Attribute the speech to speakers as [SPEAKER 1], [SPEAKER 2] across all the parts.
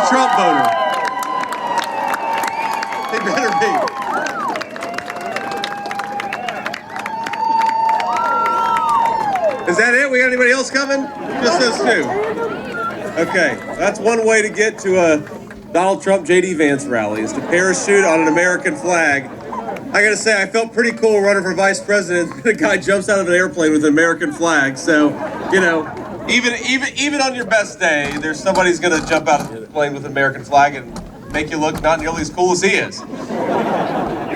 [SPEAKER 1] Trump voter. He better be. Is that it? We got anybody else coming? Just those two. Okay, that's one way to get to a Donald Trump JD Vance rally, is to parachute on an American flag. I gotta say, I felt pretty cool running for vice president. The guy jumps out of an airplane with an American flag. So, you know, even on your best day, there's somebody who's gonna jump out of the plane with an American flag and make you look not nearly as cool as he is.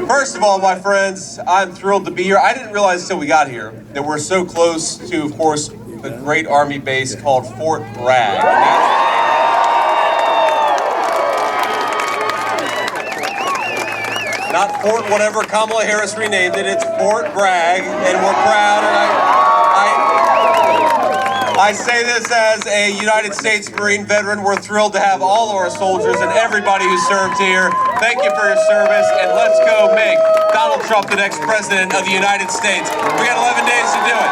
[SPEAKER 1] First of all, my friends, I'm thrilled to be here. I didn't realize until we got here that we're so close to, of course, the great Army base called Fort Bragg. Not Fort whatever Kamala Harris renamed it, it's Fort Bragg, and we're proud, and I say this as a United States Marine veteran. We're thrilled to have all of our soldiers and everybody who served here. Thank you for your service, and let's go make Donald Trump the next president of the United States. We got 11 days to do it.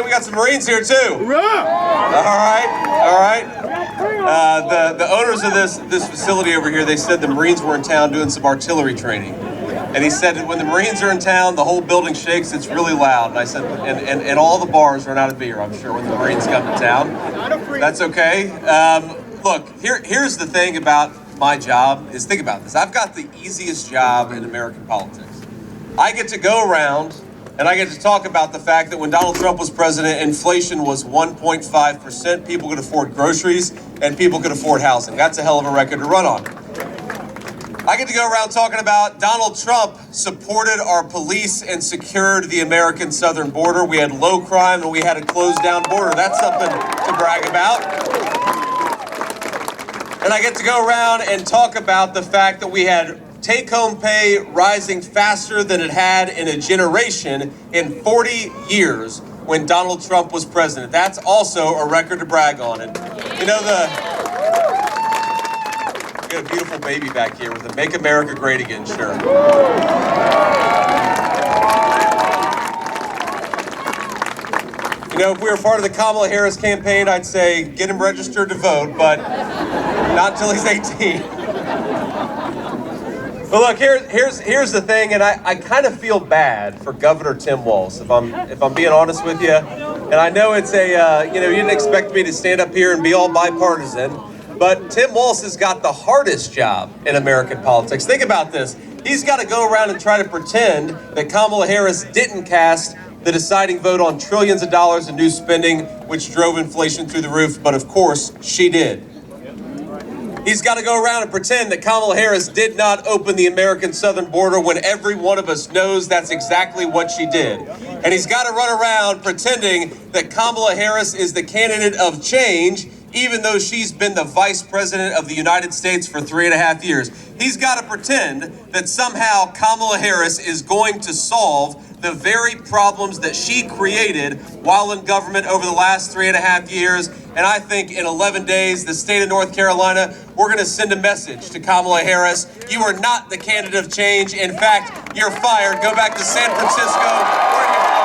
[SPEAKER 1] We got some Marines here too. All right. The owners of this facility over here, they said the Marines were in town doing some artillery training. And he said that when the Marines are in town, the whole building shakes, it's really loud. And I said, and all the bars run out of beer, I'm sure, when the Marines come to town. That's okay. Look, here's the thing about my job, is think about this. I've got the easiest job in American politics. I get to go around and I get to talk about the fact that when Donald Trump was president, inflation was 1.5%. People could afford groceries and people could afford housing. That's a hell of a record to run on. I get to go around talking about Donald Trump supported our police and secured the American southern border. We had low crime and we had a closed down border. That's something to brag about. And I get to go around and talk about the fact that we had take-home pay rising faster than it had in a generation in 40 years when Donald Trump was president. That's also a record to brag on. And you know, we got a beautiful baby back here with a Make America Great Again shirt. You know, if we were part of the Kamala Harris campaign, I'd say get him registered to vote, but not until he's 18. But look, here's the thing, and I kind of feel bad for Governor Tim Walz, if I'm being honest with you. And I know it's you didn't expect me to stand up here and be all bipartisan, but Tim Walz has got the hardest job in American politics. Think about this. He's got to go around and try to pretend that Kamala Harris didn't cast the deciding vote on trillions of dollars in new spending, which drove inflation through the roof, but of course, she did. He's got to go around and pretend that Kamala Harris did not open the American southern border when every one of us knows that's exactly what she did. And he's got to run around pretending that Kamala Harris is the candidate of change, even though she's been the vice president of the United States for 3.5 years. He's got to pretend that somehow Kamala Harris is going to solve the very problems that she created while in government over the last 3.5 years. And I think in 11 days, the state of North Carolina, we're going to send a message to Kamala Harris. You are not the candidate of change. In fact, you're fired. Go back to San Francisco, where you belong.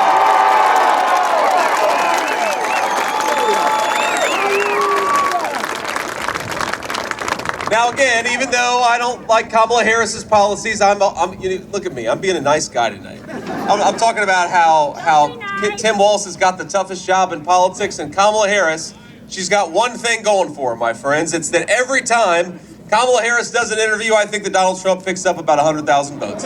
[SPEAKER 1] Now again, even though I don't like Kamala Harris's policies, look at me, I'm being a nice guy tonight. I'm talking about how Tim Walz has got the toughest job in politics, and Kamala Harris, she's got one thing going for her, my friends. It's that every time Kamala Harris does an interview, I think that Donald Trump picks up about 100,000 votes.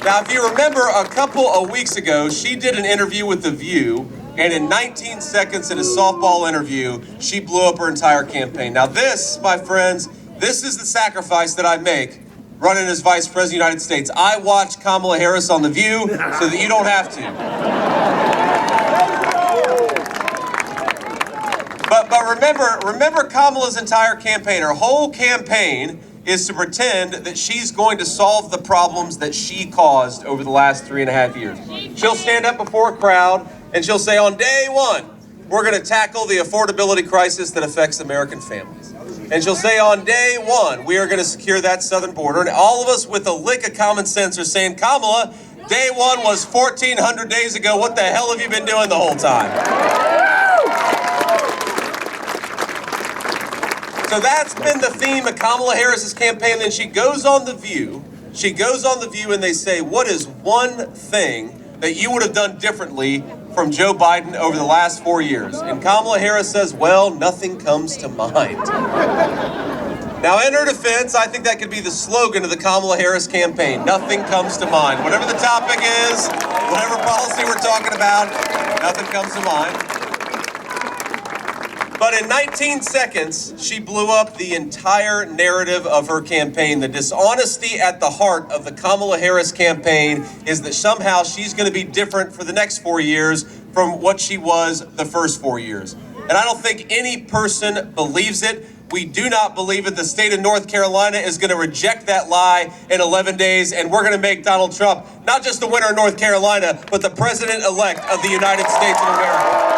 [SPEAKER 1] Now, if you remember, a couple of weeks ago, she did an interview with The View, and in 19 seconds in a softball interview, she blew up her entire campaign. Now this, my friends, this is the sacrifice that I make running as Vice President of the United States. I watch Kamala Harris on The View so that you don't have to. But remember Kamala's entire campaign. Her whole campaign is to pretend that she's going to solve the problems that she caused over the last 3.5 years. She'll stand up before a crowd and she'll say, on day one, we're going to tackle the affordability crisis that affects American families. And she'll say, on day one, we are going to secure that southern border. And all of us with a lick of common sense are saying, Kamala, Day one was 1,400 days ago. What the hell have you been doing the whole time? So that's been the theme of Kamala Harris's campaign. Then she goes on The View. And they say, what is one thing that you would have done differently from Joe Biden over the last 4 years? And Kamala Harris says, well, nothing comes to mind. Now, in her defense, I think that could be the slogan of the Kamala Harris campaign. Nothing comes to mind. Whatever the topic is, whatever policy we're talking about, nothing comes to mind. But in 19 seconds, she blew up the entire narrative of her campaign. The dishonesty at the heart of the Kamala Harris campaign is that somehow she's going to be different for the next 4 years from what she was the first 4 years. And I don't think any person believes it. We do not believe it. The state of North Carolina is going to reject that lie in 11 days, and we're going to make Donald Trump not just the winner of North Carolina, but the president-elect of the United States of America.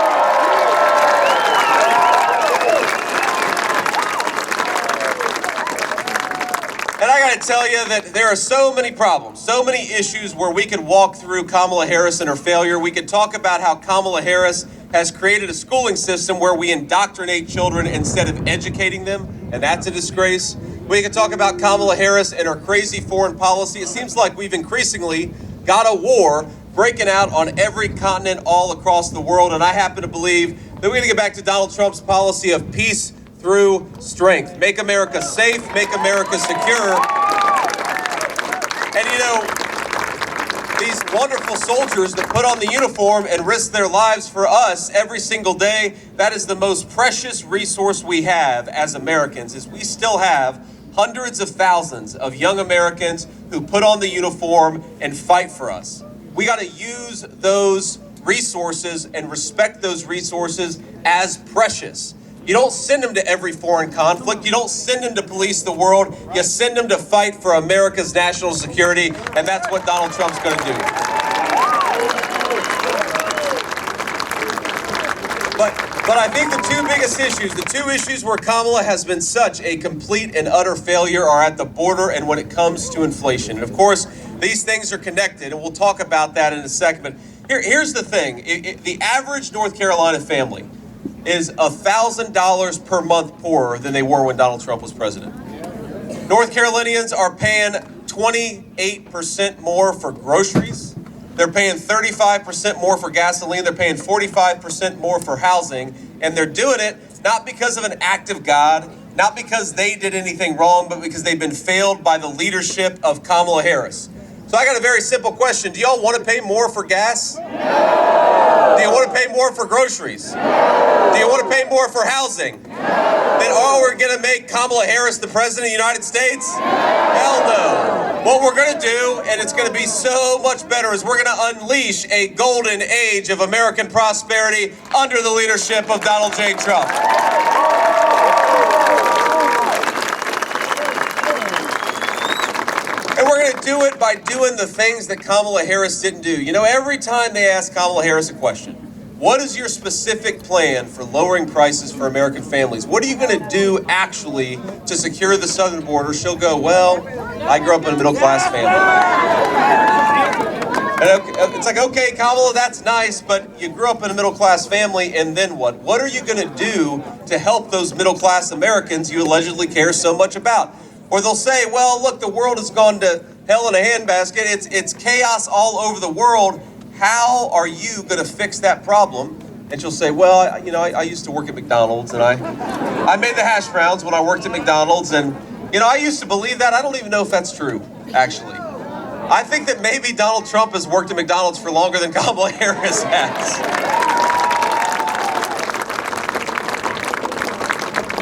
[SPEAKER 1] And I got to tell you that there are so many problems, so many issues where we could walk through Kamala Harris and her failure. We could talk about how Kamala Harris has created a schooling system where we indoctrinate children instead of educating them, and that's a disgrace. We could talk about Kamala Harris and her crazy foreign policy. It seems like we've increasingly got a war breaking out on every continent all across the world, and I happen to believe that we're going to get back to Donald Trump's policy of peace through strength. Make America safe, make America secure. And you know, these wonderful soldiers that put on the uniform and risk their lives for us every single day, that is the most precious resource we have as Americans, is we still have hundreds of thousands of young Americans who put on the uniform and fight for us. We got to use those resources and respect those resources as precious. You don't send them to every foreign conflict. You don't send them to police the world. You send them to fight for America's national security, and that's what Donald Trump's going to do. But I think the two biggest issues, the two issues where Kamala has been such a complete and utter failure, are at the border and when it comes to inflation. And of course, these things are connected, and we'll talk about that in a second. But here's the thing. The average North Carolina family is $1,000 per month poorer than they were when Donald Trump was president. North Carolinians are paying 28% more for groceries. They're paying 35% more for gasoline. They're paying 45% more for housing. And they're doing it not because of an act of God, not because they did anything wrong, but because they've been failed by the leadership of Kamala Harris. So I got a very simple question. Do y'all want to pay more for gas? No. Do you want to pay more for groceries? No. Do you want to pay more for housing? No. Then we're going to make Kamala Harris the president of the United States? No. Hell no. What we're going to do, and it's going to be so much better, is we're going to unleash a golden age of American prosperity under the leadership of Donald J. Trump. And we're going to do it by doing the things that Kamala Harris didn't do. You know, every time they ask Kamala Harris a question, what is your specific plan for lowering prices for American families? What are you going to do actually to secure the southern border? She'll go, well, I grew up in a middle-class family. And it's like, okay, Kamala, that's nice, but you grew up in a middle-class family, and then what? What are you going to do to help those middle-class Americans you allegedly care so much about? Or they'll say, well, look, the world has gone to hell in a handbasket. It's chaos all over the world. How are you going to fix that problem? And she'll say, well, I used to work at McDonald's, and I made the hash browns when I worked at McDonald's, and, I used to believe that. I don't even know if that's true, actually. I think that maybe Donald Trump has worked at McDonald's for longer than Kamala Harris has.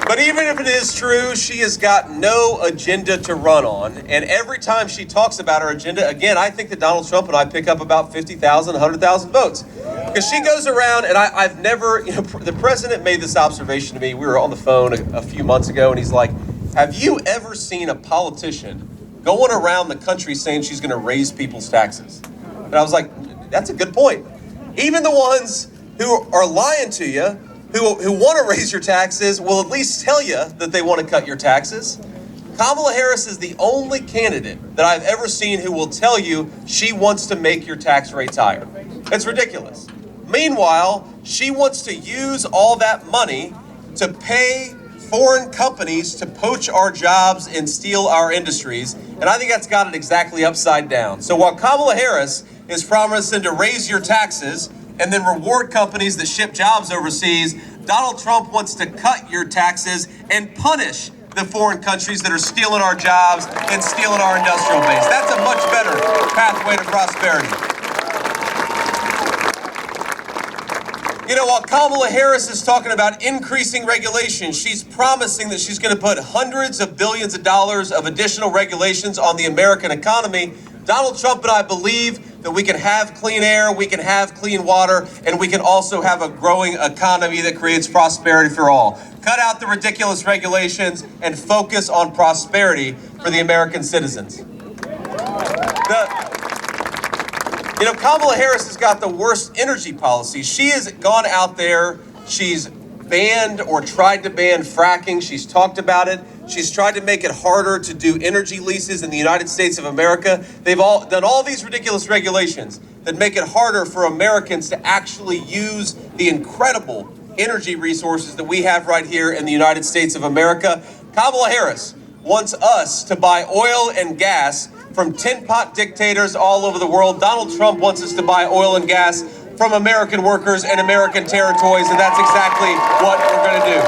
[SPEAKER 1] But even if it is true, she has got no agenda to run on. And every time she talks about her agenda, again, I think that Donald Trump and I pick up about 50,000, 100,000 votes. Because she goes around, and I've never, the president made this observation to me. We were on the phone a few months ago, and he's like, have you ever seen a politician going around the country saying she's going to raise people's taxes? And I was like, that's a good point. Even the ones who are lying to you, who want to raise your taxes, will at least tell you that they want to cut your taxes. Kamala Harris is the only candidate that I've ever seen who will tell you she wants to make your tax rates higher. It's ridiculous. Meanwhile, she wants to use all that money to pay foreign companies to poach our jobs and steal our industries, and I think that's got it exactly upside down. So while Kamala Harris is promising to raise your taxes and then reward companies that ship jobs overseas, Donald Trump wants to cut your taxes and punish the foreign countries that are stealing our jobs and stealing our industrial base. That's a much better pathway to prosperity. You know, while Kamala Harris is talking about increasing regulation, she's promising that she's going to put hundreds of billions of dollars of additional regulations on the American economy. Donald Trump and I believe that we can have clean air, we can have clean water, and we can also have a growing economy that creates prosperity for all. Cut out the ridiculous regulations and focus on prosperity for the American citizens. Kamala Harris has got the worst energy policy. She has gone out there, she's banned or tried to ban fracking. She's talked about it. She's tried to make it harder to do energy leases in the United States of America. They've all done all these ridiculous regulations that make it harder for Americans to actually use the incredible energy resources that we have right here in the United States of America. Kamala Harris wants us to buy oil and gas from tin pot dictators all over the world. Donald Trump wants us to buy oil and gas from American workers and American territories, and that's exactly what we're going to do.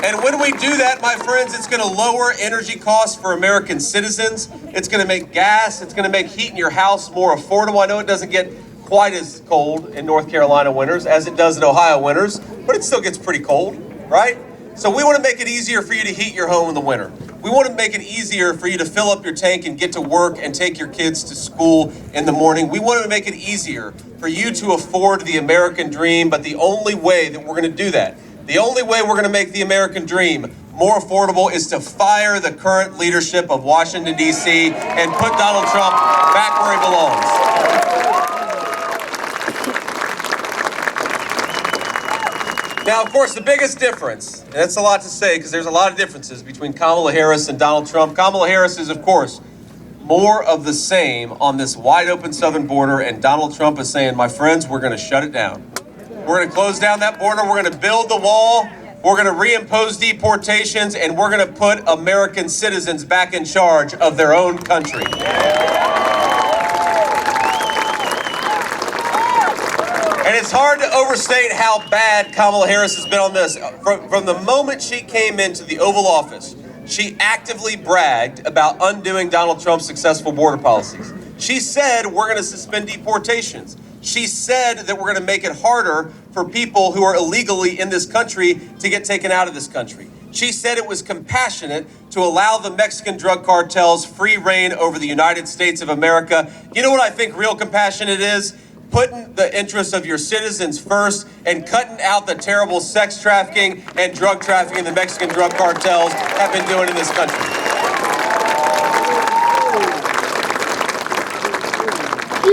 [SPEAKER 1] And when we do that, my friends, it's going to lower energy costs for American citizens. It's going to make gas, it's going to make heat in your house more affordable. I know it doesn't get quite as cold in North Carolina winters as it does in Ohio winters, but it still gets pretty cold, right? So we want to make it easier for you to heat your home in the winter. We want to make it easier for you to fill up your tank and get to work and take your kids to school in the morning. We want to make it easier for you to afford the American dream, but the only way that we're going to do that, the only way we're going to make the American dream more affordable is to fire the current leadership of Washington, D.C. and put Donald Trump back where he belongs. Now, of course, the biggest difference, and that's a lot to say because there's a lot of differences between Kamala Harris and Donald Trump. Kamala Harris is, of course, more of the same on this wide open southern border, and Donald Trump is saying, my friends, we're going to shut it down. We're going to close down that border. We're going to build the wall. We're going to reimpose deportations, and we're going to put American citizens back in charge of their own country. And it's hard to overstate how bad Kamala Harris has been on this. From the moment she came into the Oval Office, she actively bragged about undoing Donald Trump's successful border policies. She said, we're going to suspend deportations. She said that we're going to make it harder for people who are illegally in this country to get taken out of this country. She said it was compassionate to allow the Mexican drug cartels free reign over the United States of America. You know what I think real compassionate is? Putting the interests of your citizens first and cutting out the terrible sex trafficking and drug trafficking the Mexican drug cartels have been doing in this country.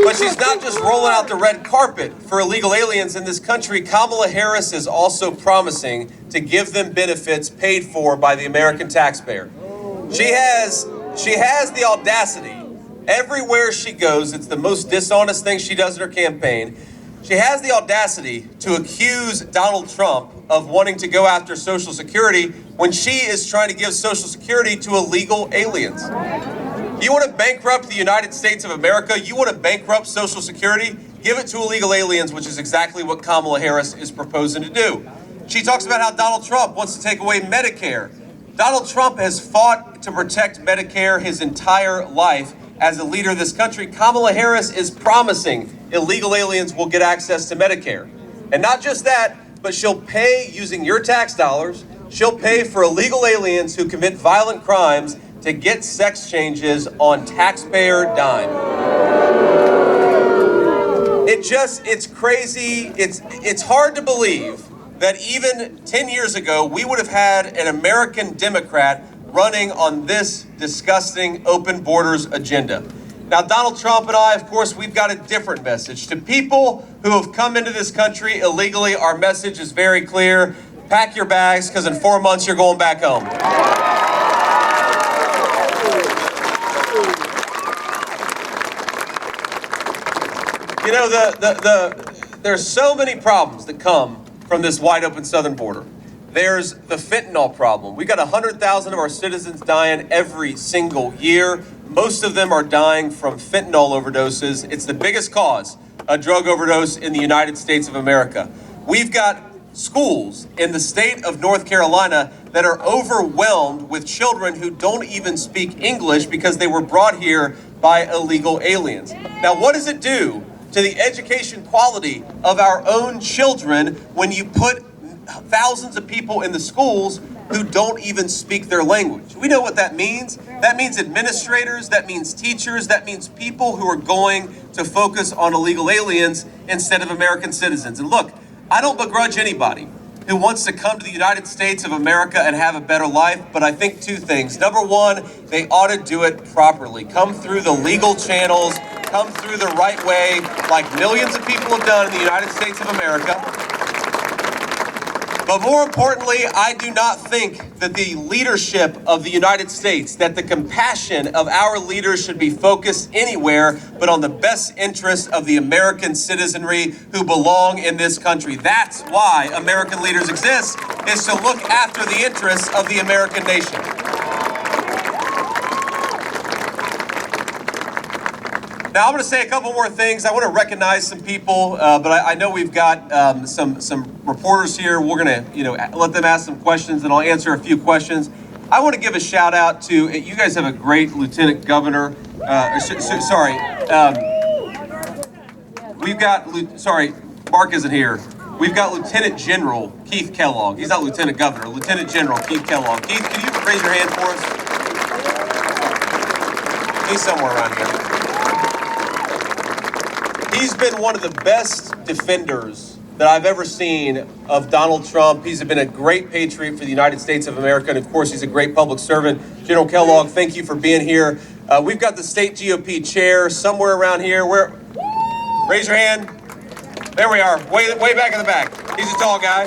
[SPEAKER 1] But she's not just rolling out the red carpet for illegal aliens in this country. Kamala Harris is also promising to give them benefits paid for by the American taxpayer. She has the audacity. Everywhere she goes, it's the most dishonest thing she does in her campaign. She has the audacity to accuse Donald Trump of wanting to go after Social Security when she is trying to give Social Security to illegal aliens. You want to bankrupt the United States of America? You want to bankrupt Social Security? Give it to illegal aliens, which is exactly what Kamala Harris is proposing to do. She talks about how Donald Trump wants to take away Medicare. Donald Trump has fought to protect Medicare his entire life. As a leader of this country, Kamala Harris is promising illegal aliens will get access to Medicare. And not just that, but she'll pay, using your tax dollars, she'll pay for illegal aliens who commit violent crimes to get sex changes on taxpayer dime. It's crazy. It's hard to believe that even 10 years ago, we would have had an American Democrat running on this disgusting open borders agenda. Now, Donald Trump and I, of course, we've got a different message. To people who have come into this country illegally, our message is very clear. pack your bags, because in 4 months you're going back home. You know, there's so many problems that come from this wide open southern border. There's the fentanyl problem. We got 100,000 of our citizens dying every single year. Most of them are dying from fentanyl overdoses. It's the biggest cause of drug overdose in the United States of America. We've got schools in the state of North Carolina that are overwhelmed with children who don't even speak English because they were brought here by illegal aliens. Now, what does it do to the education quality of our own children when you put thousands of people in the schools who don't even speak their language? We know what that means. That means administrators, that means teachers, that means people who are going to focus on illegal aliens instead of American citizens. And look, I don't begrudge anybody who wants to come to the United States of America and have a better life, but I think two things. Number one, they ought to do it properly. Come through the legal channels, come through the right way, like millions of people have done in the United States of America. But more importantly, I do not think that the leadership of the United States, that the compassion of our leaders should be focused anywhere but on the best interests of the American citizenry who belong in this country. That's why American leaders exist, is to look after the interests of the American nation. Now, I'm going to say a couple more things. I want to recognize some people, but I know we've got some reporters here. We're going to, let them ask some questions, and I'll answer a few questions. I want to give a shout out to you guys. Have a great Lieutenant Governor. We've got. Sorry, Mark isn't here. We've got Lieutenant General Keith Kellogg. He's not Lieutenant Governor. Lieutenant General Keith Kellogg. Keith, can you raise your hand for us? He's somewhere around here. He's been one of the best defenders that I've ever seen of Donald Trump. He's been a great patriot for the United States of America, and of course, he's a great public servant. General Kellogg, thank you for being here. We've got the state GOP chair somewhere around here. Raise your hand. There we are, way back in the back. He's a tall guy.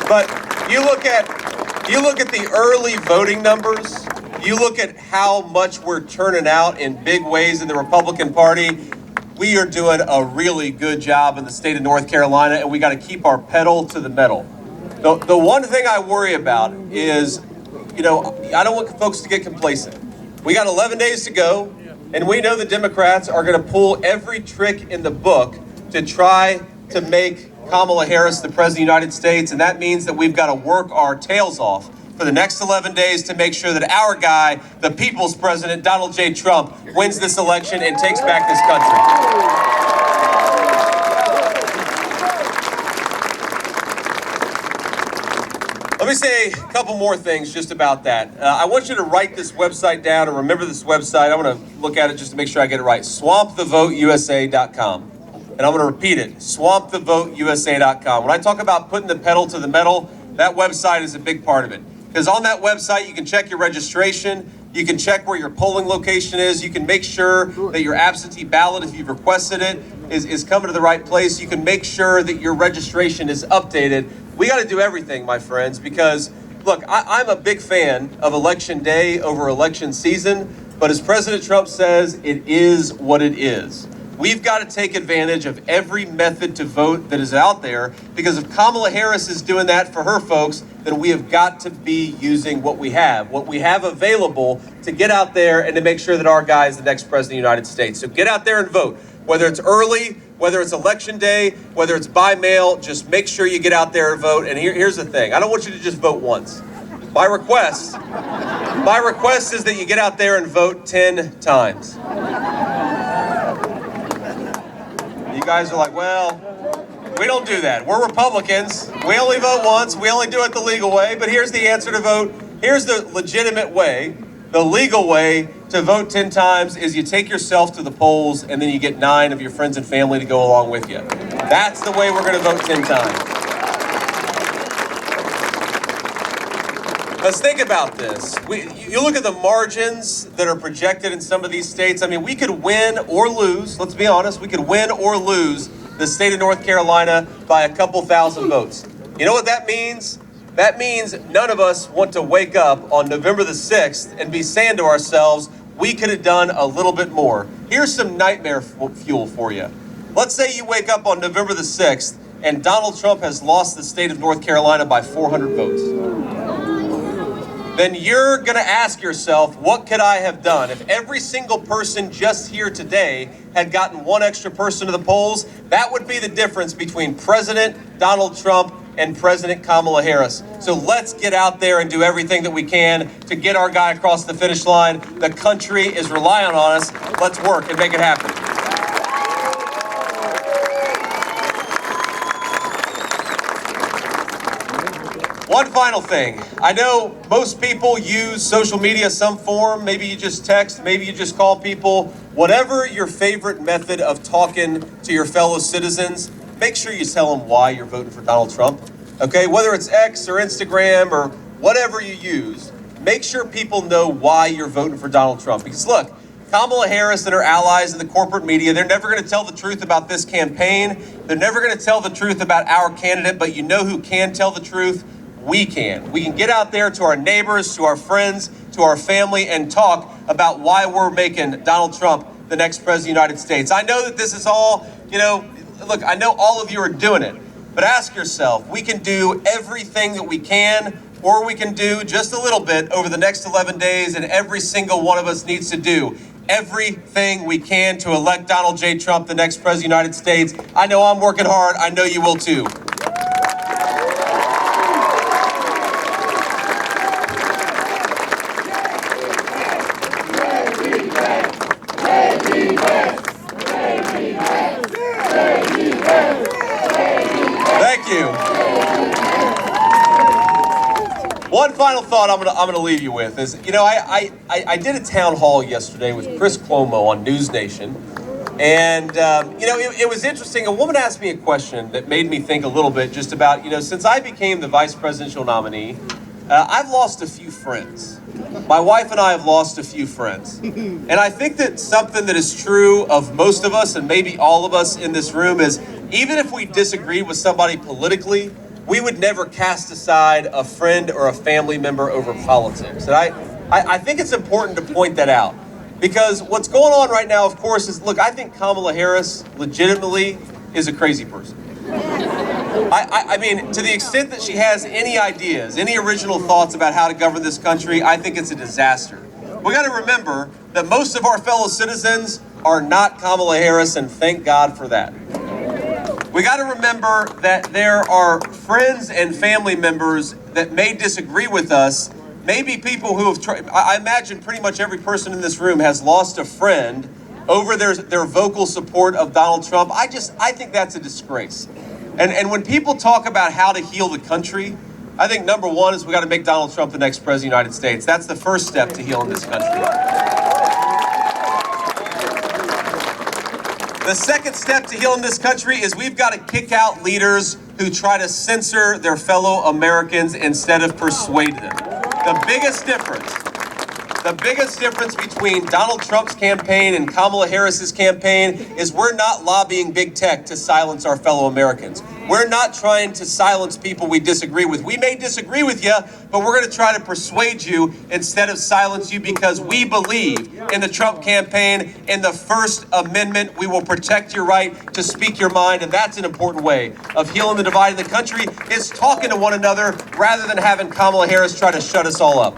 [SPEAKER 1] But you look at the early voting numbers. You look at how much we're turning out in big ways in the Republican Party. We are doing a really good job in the state of North Carolina, and we got to keep our pedal to the metal. The one thing I worry about is, I don't want folks to get complacent. We got 11 days to go, and we know the Democrats are going to pull every trick in the book to try to make Kamala Harris the President of the United States, and that means that we've got to work our tails off for the next 11 days to make sure that our guy, the people's president, Donald J. Trump, wins this election and takes back this country. Let me say a couple more things just about that. I want you to write this website down and remember this website. I want to look at it just to make sure I get it right. swampthevoteusa.com. And I'm going to repeat it, swampthevoteusa.com. When I talk about putting the pedal to the metal, that website is a big part of it. Because on that website, you can check your registration, you can check where your polling location is, you can make sure that your absentee ballot, if you've requested it, is coming to the right place. You can make sure that your registration is updated. We got to do everything, my friends, because, look, I'm a big fan of election day over election season, but as President Trump says, it is what it is. We've got to take advantage of every method to vote that is out there, because if Kamala Harris is doing that for her folks, then we have got to be using what we have available to get out there and to make sure that our guy is the next president of the United States. So get out there and vote. Whether it's early, whether it's election day, whether it's by mail, just make sure you get out there and vote. And here's the thing. I don't want you to just vote once. My request is that you get out there and vote 10 times. You guys are like, well, we don't do that. We're Republicans. We only vote once. We only do it the legal way. But here's the answer to vote. Here's the legitimate way. The legal way to vote 10 times is you take yourself to the polls and then you get 9 of your friends and family to go along with you. That's the way we're going to vote 10 times. Let's think about this. You look at the margins that are projected in some of these states. I mean, we could win or lose. Let's be honest. We could win or lose the state of North Carolina by a couple thousand votes. You know what that means? That means none of us want to wake up on November the 6th and be saying to ourselves, we could have done a little bit more. Here's some nightmare fuel for you. Let's say you wake up on November the 6th and Donald Trump has lost the state of North Carolina by 400 votes. Then you're going to ask yourself, what could I have done? If every single person just here today had gotten one extra person to the polls, that would be the difference between President Donald Trump and President Kamala Harris. So let's get out there and do everything that we can to get our guy across the finish line. The country is relying on us. Let's work and make it happen. One final thing. I know most people use social media some form. Maybe you just text, maybe you just call people. Whatever your favorite method of talking to your fellow citizens, make sure you tell them why you're voting for Donald Trump. Okay, whether it's X or Instagram or whatever you use, make sure people know why you're voting for Donald Trump. Because look, Kamala Harris and her allies in the corporate media, they're never going to tell the truth about this campaign. They're never going to tell the truth about our candidate, but you know who can tell the truth? We can. We can get out there to our neighbors, to our friends, to our family, and talk about why we're making Donald Trump the next president of the United States. I know that this is all, look, I know all of you are doing it, but ask yourself, we can do everything that we can, or we can do just a little bit over the next 11 days, and every single one of us needs to do everything we can to elect Donald J. Trump the next president of the United States. I know I'm working hard. I know you will too. Thank you. One final thought I'm gonna leave you with is, I did a town hall yesterday with Chris Cuomo on News Nation, and it was interesting. A woman asked me a question that made me think a little bit just about, since I became the vice presidential nominee, I've lost a few friends. My wife and I have lost a few friends. And I think that something that is true of most of us, and maybe all of us in this room, is even if we disagreed with somebody politically, we would never cast aside a friend or a family member over politics. And I think it's important to point that out. Because what's going on right now, of course, is, look, I think Kamala Harris legitimately is a crazy person. I mean, to the extent that she has any ideas, any original thoughts about how to govern this country, I think it's a disaster. We got to remember that most of our fellow citizens are not Kamala Harris, and thank God for that. We got to remember that there are friends and family members that may disagree with us. Maybe people who have I imagine pretty much every person in this room has lost a friend over their vocal support of Donald Trump. I think that's a disgrace. And when people talk about how to heal the country, I think number one is we got to make Donald Trump the next president of the United States. That's the first step to healing this country. The second step to healing this country is we've got to kick out leaders who try to censor their fellow Americans instead of persuade them. The biggest difference between Donald Trump's campaign and Kamala Harris's campaign is we're not lobbying big tech to silence our fellow Americans. We're not trying to silence people we disagree with. We may disagree with you, but we're going to try to persuade you instead of silence you, because we believe in the Trump campaign, in the First Amendment. We will protect your right to speak your mind, and that's an important way of healing the divide in the country, is talking to one another rather than having Kamala Harris try to shut us all up.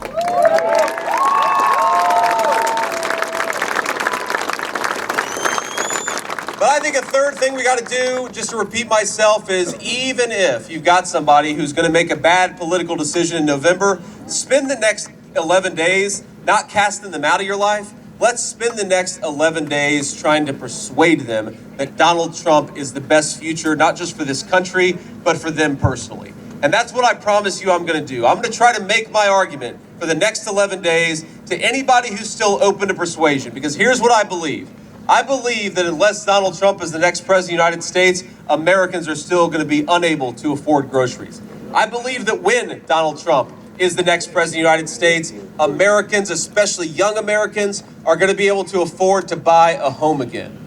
[SPEAKER 1] But I think a third thing we got to do, just to repeat myself, is even if you've got somebody who's going to make a bad political decision in November, spend the next 11 days not casting them out of your life. Let's spend the next 11 days trying to persuade them that Donald Trump is the best future, not just for this country, but for them personally. And that's what I promise you I'm going to do. I'm going to try to make my argument for the next 11 days to anybody who's still open to persuasion, because here's what I believe. I believe that unless Donald Trump is the next president of the United States, Americans are still going to be unable to afford groceries. I believe that when Donald Trump is the next president of the United States, Americans, especially young Americans, are going to be able to afford to buy a home again.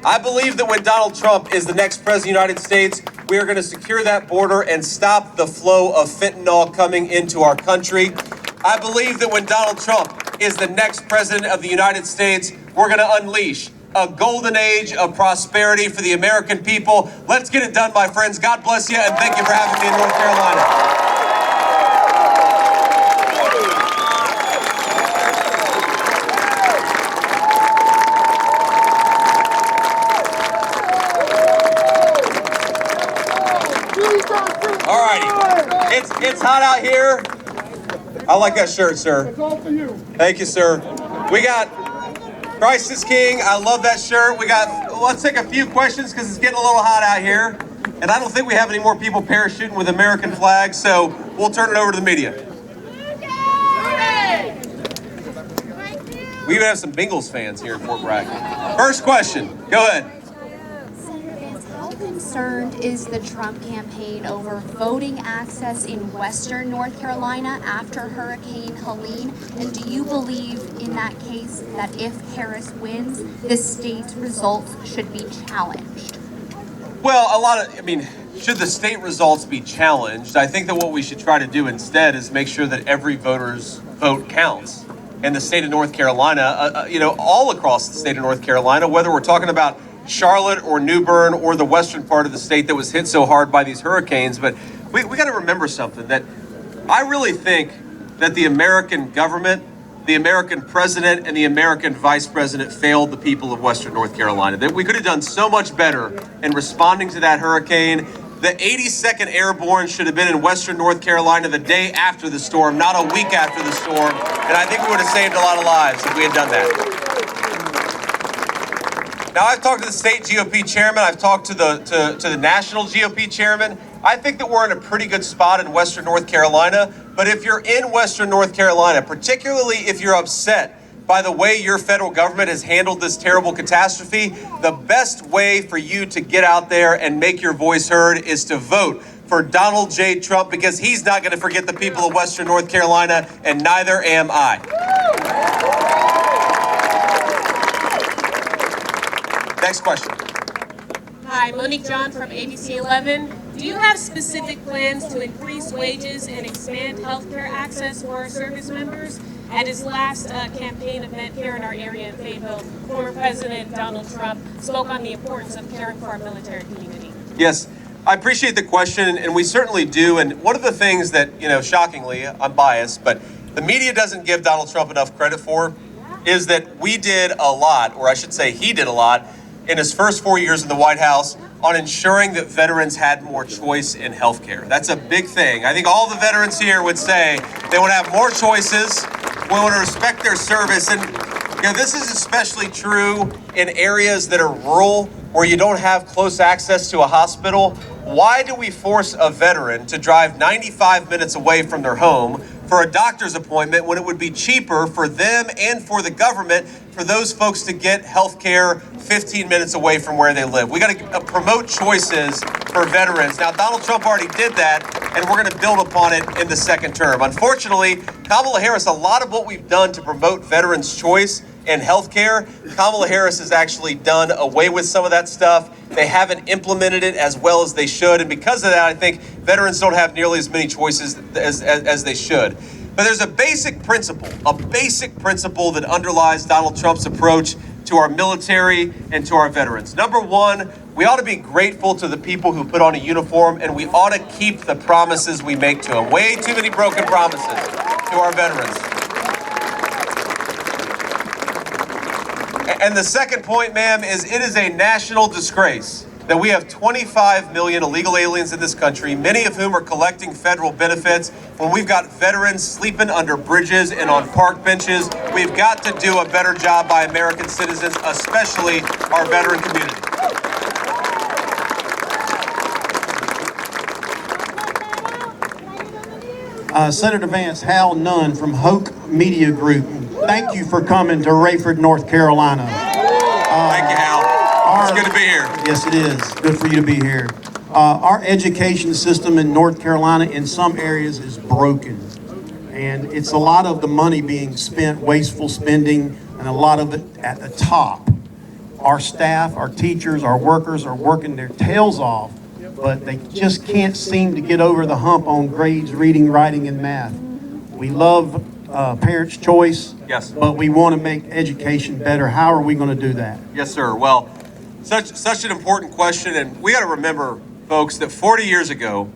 [SPEAKER 1] I believe that when Donald Trump is the next president of the United States, We are going to secure that border and stop the flow of fentanyl coming into our country. I believe that when Donald Trump is the next president of the United States, we're going to unleash a golden age of prosperity for the American people. Let's get it done, my friends. God bless you, and thank you for having me in North Carolina. All righty, it's hot out here. I like that shirt, sir.
[SPEAKER 2] It's all for you.
[SPEAKER 1] Thank you, sir. We got Christ is King. I love that shirt. Let's take a few questions because it's getting a little hot out here. And I don't think we have any more people parachuting with American flags, so we'll turn it over to the media. We even have some Bengals fans here in Fort Bragg. First question, go ahead.
[SPEAKER 3] How concerned is the Trump campaign over voting access in Western North Carolina after Hurricane Helene? And do you believe in that case that if Harris wins, the state's results should be challenged?
[SPEAKER 1] Well, should the state results be challenged? I think that what we should try to do instead is make sure that every voter's vote counts. And the state of North Carolina, all across the state of North Carolina, whether we're talking about Charlotte or New Bern or the western part of the state that was hit so hard by these hurricanes. But we got to remember something, that I really think that the American government, the American president, and the American vice president failed the people of Western North Carolina. That we could have done so much better in responding to that hurricane. The 82nd Airborne should have been in Western North Carolina the day after the storm, not a week after the storm. And I think we would have saved a lot of lives if we had done that. Now, I've talked to the state GOP chairman. I've talked to the national GOP chairman. I think that we're in a pretty good spot in Western North Carolina. But if you're in Western North Carolina, particularly if you're upset by the way your federal government has handled this terrible catastrophe, the best way for you to get out there and make your voice heard is to vote for Donald J. Trump, because he's not going to forget the people of Western North Carolina, and neither am I. Next question.
[SPEAKER 4] Hi, Monique John from ABC 11. Do you have specific plans to increase wages and expand healthcare access for our service members? At his last campaign event here in our area in Fayetteville, former President Donald Trump spoke on the importance of caring for our military community.
[SPEAKER 1] Yes, I appreciate the question, and we certainly do. And one of the things that, shockingly, I'm biased, but the media doesn't give Donald Trump enough credit for is that we did a lot, or I should say he did a lot, in his first 4 years in the White House on ensuring that veterans had more choice in healthcare. That's a big thing. I think all the veterans here would say they want to have more choices, we want to respect their service, and this is especially true in areas that are rural where you don't have close access to a hospital. Why do we force a veteran to drive 95 minutes away from their home for a doctor's appointment when it would be cheaper for them and for the government for those folks to get health care 15 minutes away from where they live? We got to promote choices for veterans. Now, Donald Trump already did that, and we're going to build upon it in the second term. Unfortunately, Kamala Harris, a lot of what we've done to promote veterans' choice in healthcare, Kamala Harris has actually done away with some of that stuff. They haven't implemented it as well as they should, and because of that, I think veterans don't have nearly as many choices as they should. But there's a basic principle that underlies Donald Trump's approach to our military and to our veterans. Number one, we ought to be grateful to the people who put on a uniform, and we ought to keep the promises we make to them. Way too many broken promises to our veterans. And the second point, ma'am, is it is a national disgrace that we have 25 million illegal aliens in this country, many of whom are collecting federal benefits, when we've got veterans sleeping under bridges and on park benches. We've got to do a better job by American citizens, especially our veteran community.
[SPEAKER 5] Senator Vance, Hal Nunn from Hoke Media Group. Thank you for coming to Rayford, North Carolina.
[SPEAKER 1] Thank you, Hal. It's good to be here.
[SPEAKER 5] Yes, it is. Good for you to be here. Our education system in North Carolina in some areas is broken. And it's a lot of the money being spent, wasteful spending, and a lot of it at the top. Our staff, our teachers, our workers are working their tails off but they just can't seem to get over the hump on grades, reading, writing, and math. We love parents' choice,
[SPEAKER 1] Yes.
[SPEAKER 5] but we want to make education better. How are we going to do that?
[SPEAKER 1] Yes, sir. Well, such an important question, and we got to remember, folks, that 40 years ago,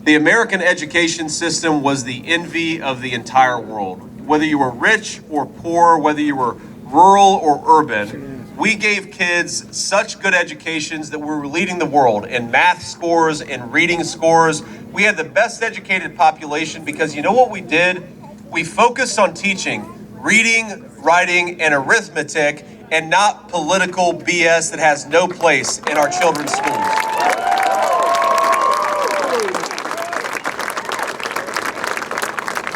[SPEAKER 1] the American education system was the envy of the entire world. Whether you were rich or poor, whether you were rural or urban, we gave kids such good educations that we were leading the world in math scores and reading scores. We had the best educated population because you know what we did? We focused on teaching reading, writing, and arithmetic, and not political BS that has no place in our children's schools.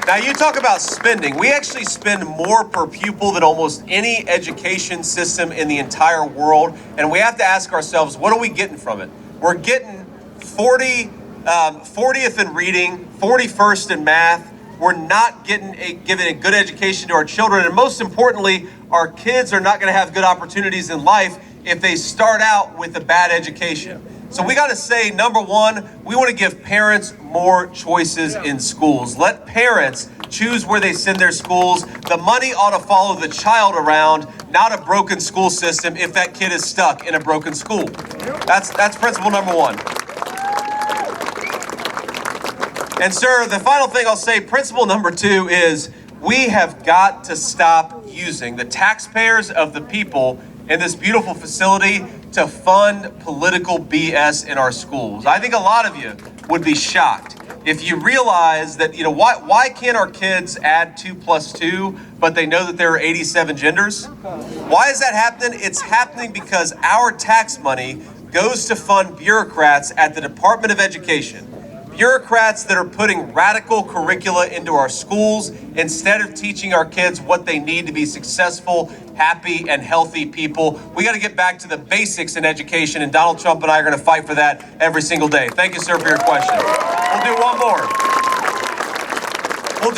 [SPEAKER 1] Now you talk about spending. We actually spend more per pupil than almost any education system in the entire world. And we have to ask ourselves, what are we getting from it? We're getting 40th in reading, 41st in math. We're not giving a good education to our children. And most importantly, our kids are not going to have good opportunities in life if they start out with a bad education. So we got to say, number one, we want to give parents more choices in schools. Let parents choose where they send their schools. The money ought to follow the child around, not a broken school system if that kid is stuck in a broken school. That's principle number one. And sir, the final thing I'll say, principle number two is we have got to stop using the taxpayers of the people in this beautiful facility to fund political BS in our schools. I think a lot of you would be shocked if you realize that, why can't our kids add 2 + 2, but they know that there are 87 genders? Why is that happening? It's happening because our tax money goes to fund bureaucrats at the Department of Education. Bureaucrats that are putting radical curricula into our schools instead of teaching our kids what they need to be successful, happy, and healthy people. We got to get back to the basics in education, and Donald Trump and I are going to fight for that every single day. Thank you, sir, for your question. We'll do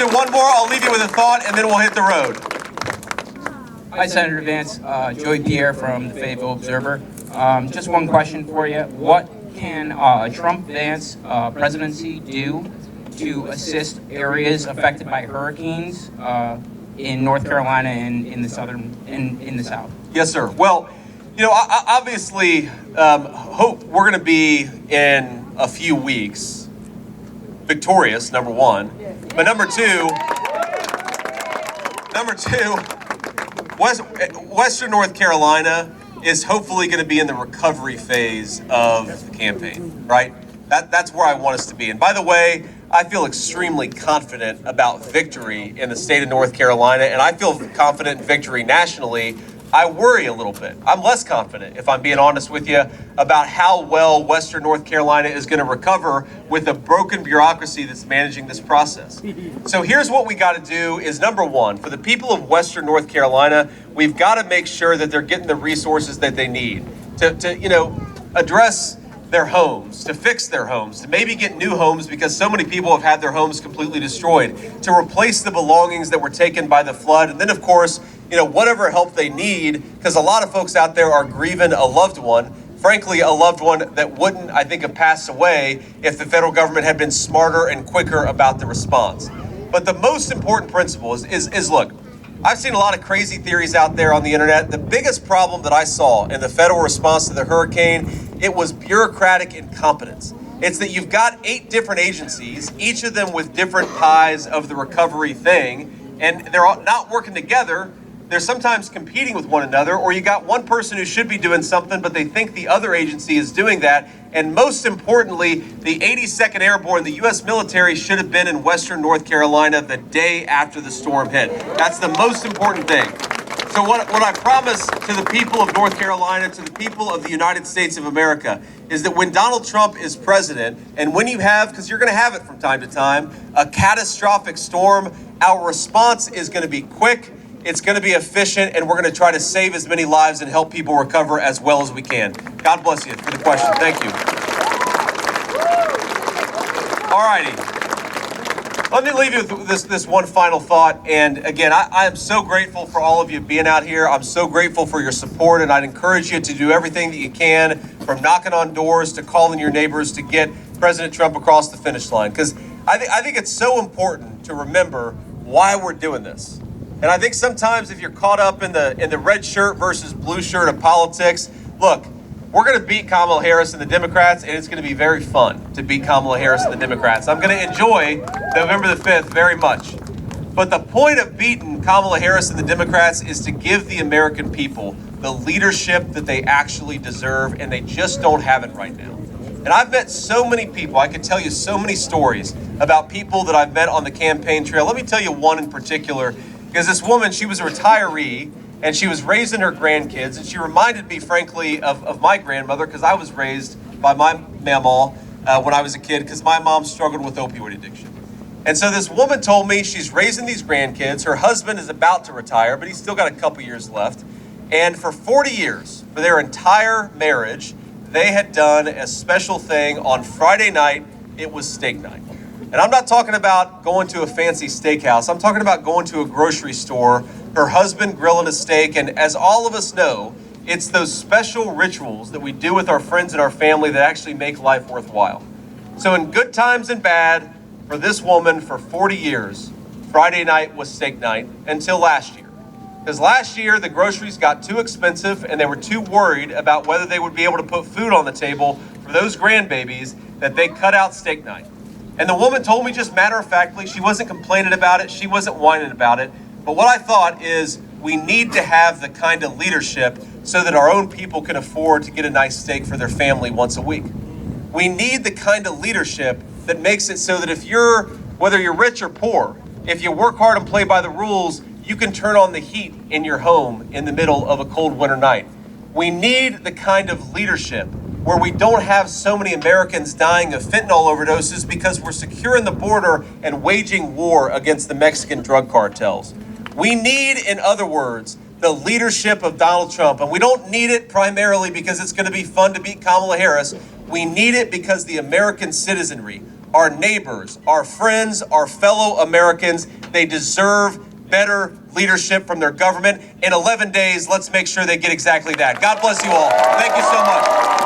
[SPEAKER 1] one more. I'll leave you with a thought, and then we'll hit the road.
[SPEAKER 2] Hi, Senator Vance. Joey Pierre from the Fayetteville Observer. Just one question for you. What can a Trump-Vance presidency do to assist areas affected by hurricanes in North Carolina and in the South?
[SPEAKER 1] Yes, sir. Well, I obviously hope we're going to be in a few weeks victorious, number one. But number two, Western North Carolina is hopefully going to be in the recovery phase of the campaign, right? That's where I want us to be. And by the way, I feel extremely confident about victory in the state of North Carolina, and I feel confident in victory nationally. I worry a little bit. I'm less confident, if I'm being honest with you, about how well Western North Carolina is going to recover with a broken bureaucracy that's managing this process. So here's what we got to do is, number one, for the people of Western North Carolina, we've got to make sure that they're getting the resources that they need to address their homes, to fix their homes, to maybe get new homes because so many people have had their homes completely destroyed, to replace the belongings that were taken by the flood, and then of course, whatever help they need, because a lot of folks out there are grieving a loved one, frankly, a loved one that wouldn't, I think, have passed away if the federal government had been smarter and quicker about the response. But the most important principle is look, I've seen a lot of crazy theories out there on the internet. The biggest problem that I saw in the federal response to the hurricane, it was bureaucratic incompetence. It's that you've got 8 different agencies, each of them with different pies of the recovery thing, and they're all not working together. They're sometimes competing with one another, or you got one person who should be doing something, but they think the other agency is doing that. And most importantly, the 82nd Airborne, the U.S. military, should have been in Western North Carolina the day after the storm hit. That's the most important thing. So what I promise to the people of North Carolina, to the people of the United States of America, is that when Donald Trump is president, and when you have, because you're going to have it from time to time, a catastrophic storm, our response is going to be quick, it's going to be efficient, and we're going to try to save as many lives and help people recover as well as we can. God bless you for the question. Thank you. All righty. Let me leave you with this one final thought. And again, I am so grateful for all of you being out here. I'm so grateful for your support, and I'd encourage you to do everything that you can from knocking on doors to calling your neighbors to get President Trump across the finish line. Because I think it's so important to remember why we're doing this. And I think sometimes if you're caught up in the red shirt versus blue shirt of politics, look, we're going to beat Kamala Harris and the Democrats, and it's going to be very fun to beat Kamala Harris and the Democrats. I'm going to enjoy November the 5th very much. But the point of beating Kamala Harris and the Democrats is to give the American people the leadership that they actually deserve, and they just don't have it right now. And I've met so many people. I could tell you so many stories about people that I've met on the campaign trail. Let me tell you one in particular, because this woman, she was a retiree, and she was raising her grandkids, and she reminded me, frankly, of my grandmother, because I was raised by my mamaw when I was a kid, because my mom struggled with opioid addiction. And so this woman told me she's raising these grandkids. Her husband is about to retire, but he's still got a couple years left. And for 40 years, for their entire marriage, they had done a special thing on Friday night. It was steak night. And I'm not talking about going to a fancy steakhouse. I'm talking about going to a grocery store, her husband grilling a steak. And as all of us know, it's those special rituals that we do with our friends and our family that actually make life worthwhile. So in good times and bad, for this woman, for 40 years, Friday night was steak night until last year. Because last year, the groceries got too expensive and they were too worried about whether they would be able to put food on the table for those grandbabies that they cut out steak night. And the woman told me just matter-of-factly, she wasn't complaining about it, she wasn't whining about it, but what I thought is we need to have the kind of leadership so that our own people can afford to get a nice steak for their family once a week. We need the kind of leadership that makes it so that whether you're rich or poor, if you work hard and play by the rules, you can turn on the heat in your home in the middle of a cold winter night. We need the kind of leadership where we don't have so many Americans dying of fentanyl overdoses because we're securing the border and waging war against the Mexican drug cartels. We need, in other words, the leadership of Donald Trump. And we don't need it primarily because it's going to be fun to beat Kamala Harris. We need it because the American citizenry, our neighbors, our friends, our fellow Americans, they deserve better leadership from their government. In 11 days, let's make sure they get exactly that. God bless you all. Thank you so much.